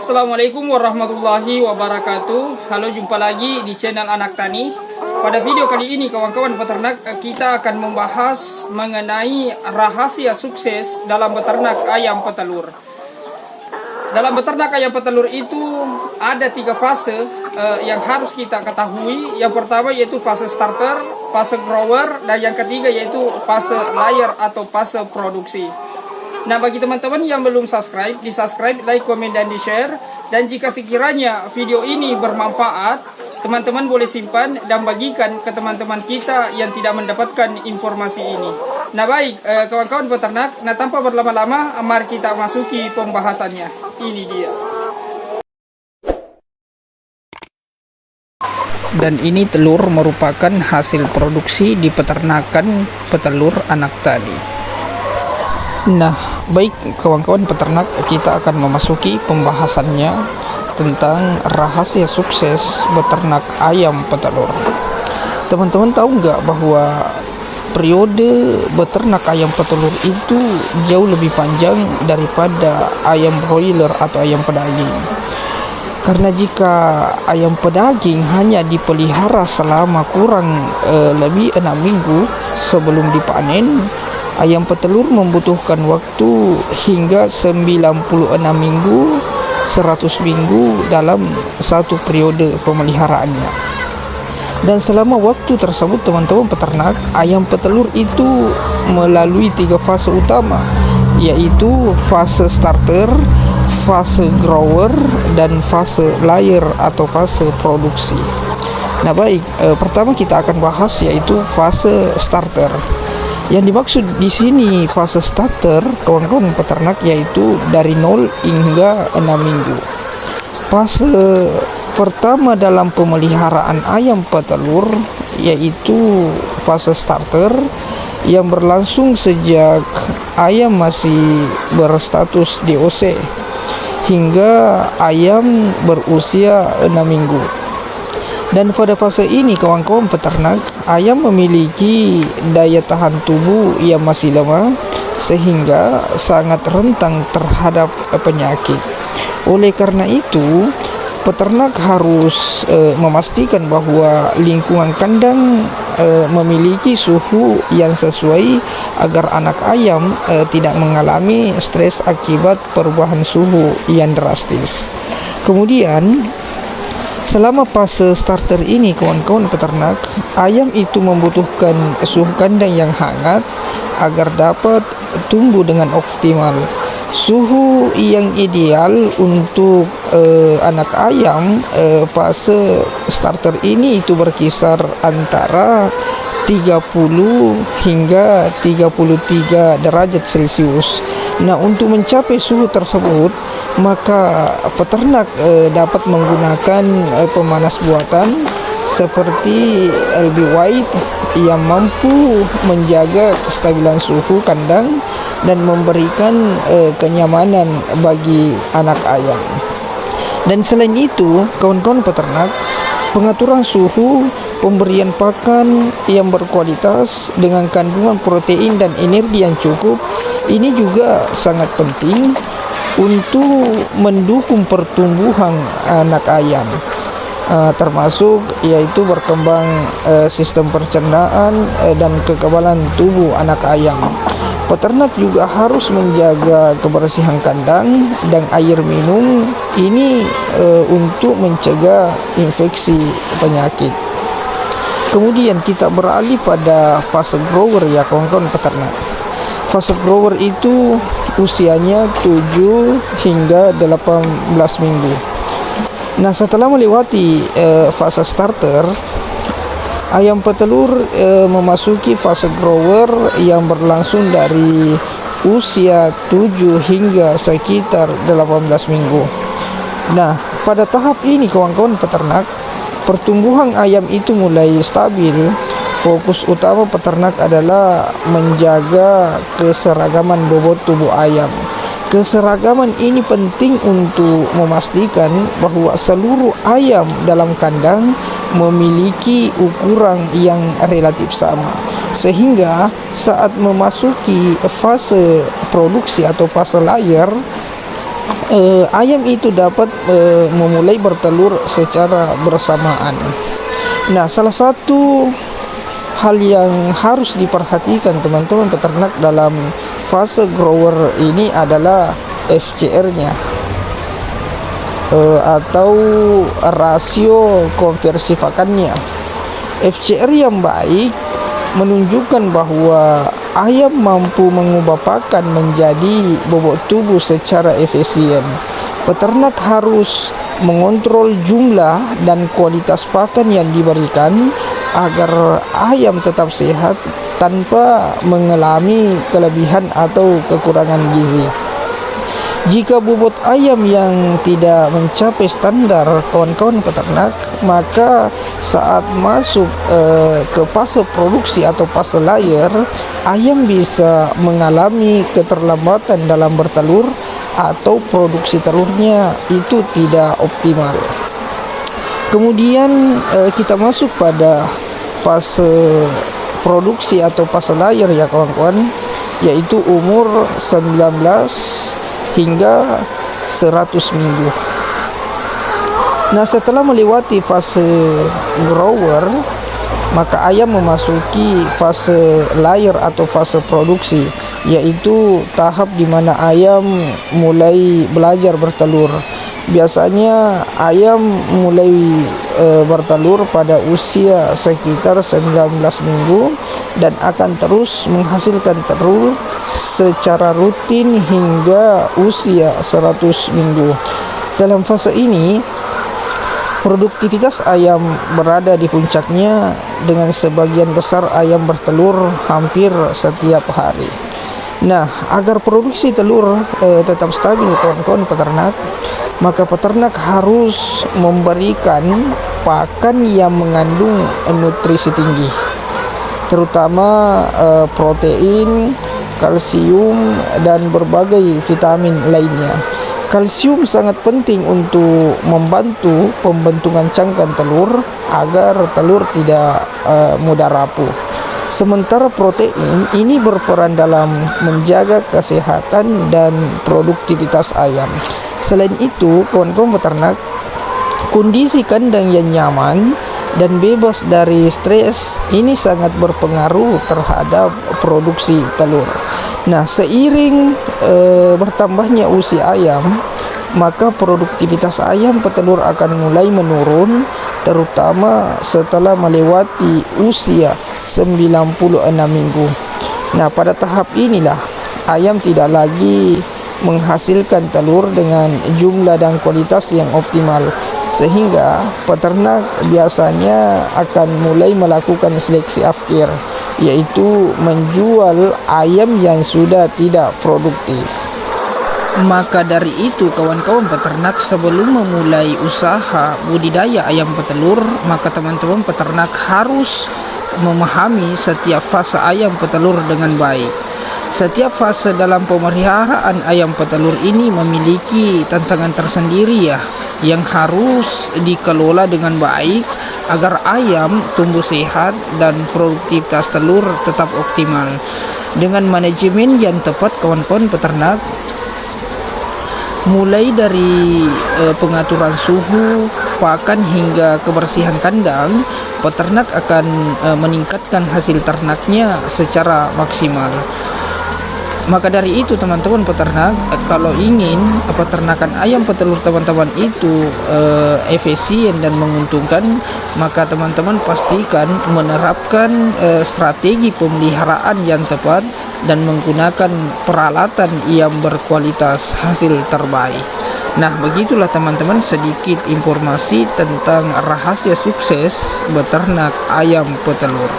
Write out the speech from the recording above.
Assalamualaikum warahmatullahi wabarakatuh. Halo, jumpa lagi di channel Anak Tani. Pada video kali ini kawan-kawan peternak, kita akan membahas mengenai rahasia sukses dalam beternak ayam petelur. Dalam beternak ayam petelur itu ada 3 fase yang harus kita ketahui. Yang pertama yaitu fase starter, fase grower, dan yang ketiga yaitu fase layer atau fase produksi. Nah, bagi teman-teman yang belum subscribe, di subscribe, like, komen, dan di share. Dan jika sekiranya video ini bermanfaat, teman-teman boleh simpan dan bagikan ke teman-teman kita yang tidak mendapatkan informasi ini. Nah baik, kawan-kawan peternak, nah tanpa berlama-lama, mari kita masuki pembahasannya. Ini dia. Dan ini telur merupakan hasil produksi di peternakan petelur Anak Tani. Nah, baik kawan-kawan peternak, kita akan memasuki pembahasannya tentang rahasia sukses beternak ayam petelur. Teman-teman tahu nggak bahwa periode beternak ayam petelur itu jauh lebih panjang daripada ayam broiler atau ayam pedaging? Karena jika ayam pedaging hanya dipelihara selama kurang lebih 6 minggu sebelum dipanen, ayam petelur membutuhkan waktu hingga 96 minggu, 100 minggu dalam satu periode pemeliharaannya. Dan selama waktu tersebut teman-teman peternak, ayam petelur itu melalui 3 fase utama, yaitu fase starter, fase grower, dan fase layer atau fase produksi. Nah baik, pertama kita akan bahas yaitu fase starter. Yang dimaksud di sini fase starter kawan-kawan peternak yaitu dari 0 hingga 6 minggu. Fase pertama dalam pemeliharaan ayam petelur yaitu fase starter yang berlangsung sejak ayam masih berstatus DOC hingga ayam berusia 6 minggu. Dan pada fase ini kawan-kawan peternak, ayam memiliki daya tahan tubuh yang masih lemah sehingga sangat rentan terhadap penyakit. Oleh karena itu, peternak harus memastikan bahwa lingkungan kandang memiliki suhu yang sesuai agar anak ayam tidak mengalami stres akibat perubahan suhu yang drastis. Kemudian selama fase starter ini kawan-kawan peternak, ayam itu membutuhkan suhu kandang yang hangat agar dapat tumbuh dengan optimal. Suhu yang ideal untuk anak ayam fase starter ini itu berkisar antara 30 hingga 33 derajat Celcius. Nah, untuk mencapai suhu tersebut, maka peternak dapat menggunakan pemanas buatan seperti LB White yang mampu menjaga kestabilan suhu kandang dan memberikan kenyamanan bagi anak ayam. Dan selain itu, kawan-kawan peternak, pengaturan suhu, pemberian pakan yang berkualitas dengan kandungan protein dan energi yang cukup, ini juga sangat penting untuk mendukung pertumbuhan anak ayam, termasuk yaitu berkembang sistem pencernaan dan kekebalan tubuh anak ayam. Peternak juga harus menjaga kebersihan kandang dan air minum ini untuk mencegah infeksi penyakit. Kemudian kita beralih pada fase grower ya kawan-kawan peternak. Fase grower itu usianya 7 hingga 18 minggu. Nah, setelah melewati fase starter, ayam petelur memasuki fase grower yang berlangsung dari usia 7 hingga sekitar 18 minggu. Nah, pada tahap ini kawan-kawan peternak, pertumbuhan ayam itu mulai stabil. Fokus utama peternak adalah menjaga keseragaman bobot tubuh ayam. Keseragaman ini penting untuk memastikan bahwa seluruh ayam dalam kandang memiliki ukuran yang relatif sama, sehingga saat memasuki fase produksi atau fase layer, ayam itu dapat memulai bertelur secara bersamaan. Nah, salah satu hal yang harus diperhatikan teman-teman peternak dalam fase grower ini adalah FCR-nya, atau rasio konversi pakannya. FCR yang baik menunjukkan bahwa ayam mampu mengubah pakan menjadi bobot tubuh secara efisien. Peternak harus mengontrol jumlah dan kualitas pakan yang diberikan agar ayam tetap sehat tanpa mengalami kelebihan atau kekurangan gizi. Jika bobot ayam yang tidak mencapai standar kawan-kawan peternak, maka saat masuk ke fase produksi atau fase layar, ayam bisa mengalami keterlambatan dalam bertelur atau produksi telurnya itu tidak optimal. Kemudian kita masuk pada fase produksi atau fase layar ya kawan-kawan, yaitu umur 19 hingga 100 minggu. Nah, setelah melewati fase grower, maka ayam memasuki fase layar atau fase produksi, yaitu tahap di mana ayam mulai belajar bertelur. Biasanya ayam mulai bertelur pada usia sekitar 19 minggu dan akan terus menghasilkan telur secara rutin hingga usia 100 minggu. Dalam fase ini, produktivitas ayam berada di puncaknya dengan sebagian besar ayam bertelur hampir setiap hari. Nah, agar produksi telur tetap stabil kawan-kawan peternak, maka peternak harus memberikan pakan yang mengandung nutrisi tinggi, terutama protein, kalsium, dan berbagai vitamin lainnya. Kalsium sangat penting untuk membantu pembentukan cangkang telur agar telur tidak mudah rapuh. Sementara protein ini berperan dalam menjaga kesehatan dan produktivitas ayam. Selain itu, kawan-kawan peternak, kondisi kandang yang nyaman dan bebas dari stres ini sangat berpengaruh terhadap produksi telur. Nah, seiring bertambahnya usia ayam, maka produktivitas ayam petelur akan mulai menurun, terutama setelah melewati usia 96 minggu. Nah, pada tahap inilah ayam tidak lagi menghasilkan telur dengan jumlah dan kualitas yang optimal, sehingga peternak biasanya akan mulai melakukan seleksi akhir, yaitu menjual ayam yang sudah tidak produktif. Maka dari itu kawan-kawan peternak, sebelum memulai usaha budidaya ayam petelur, maka teman-teman peternak harus memahami setiap fase ayam petelur dengan baik. Setiap fase dalam pemeliharaan ayam petelur ini memiliki tantangan tersendiri ya, yang harus dikelola dengan baik agar ayam tumbuh sehat dan produktivitas telur tetap optimal. Dengan manajemen yang tepat kawan-kawan peternak, mulai dari pengaturan suhu, pakan hingga kebersihan kandang, peternak akan meningkatkan hasil ternaknya secara maksimal. Maka dari itu teman-teman peternak, kalau ingin peternakan ayam petelur teman-teman itu efisien dan menguntungkan, maka teman-teman pastikan menerapkan strategi pemeliharaan yang tepat dan menggunakan peralatan yang berkualitas hasil terbaik. Nah, begitulah teman-teman sedikit informasi tentang rahasia sukses beternak ayam petelur.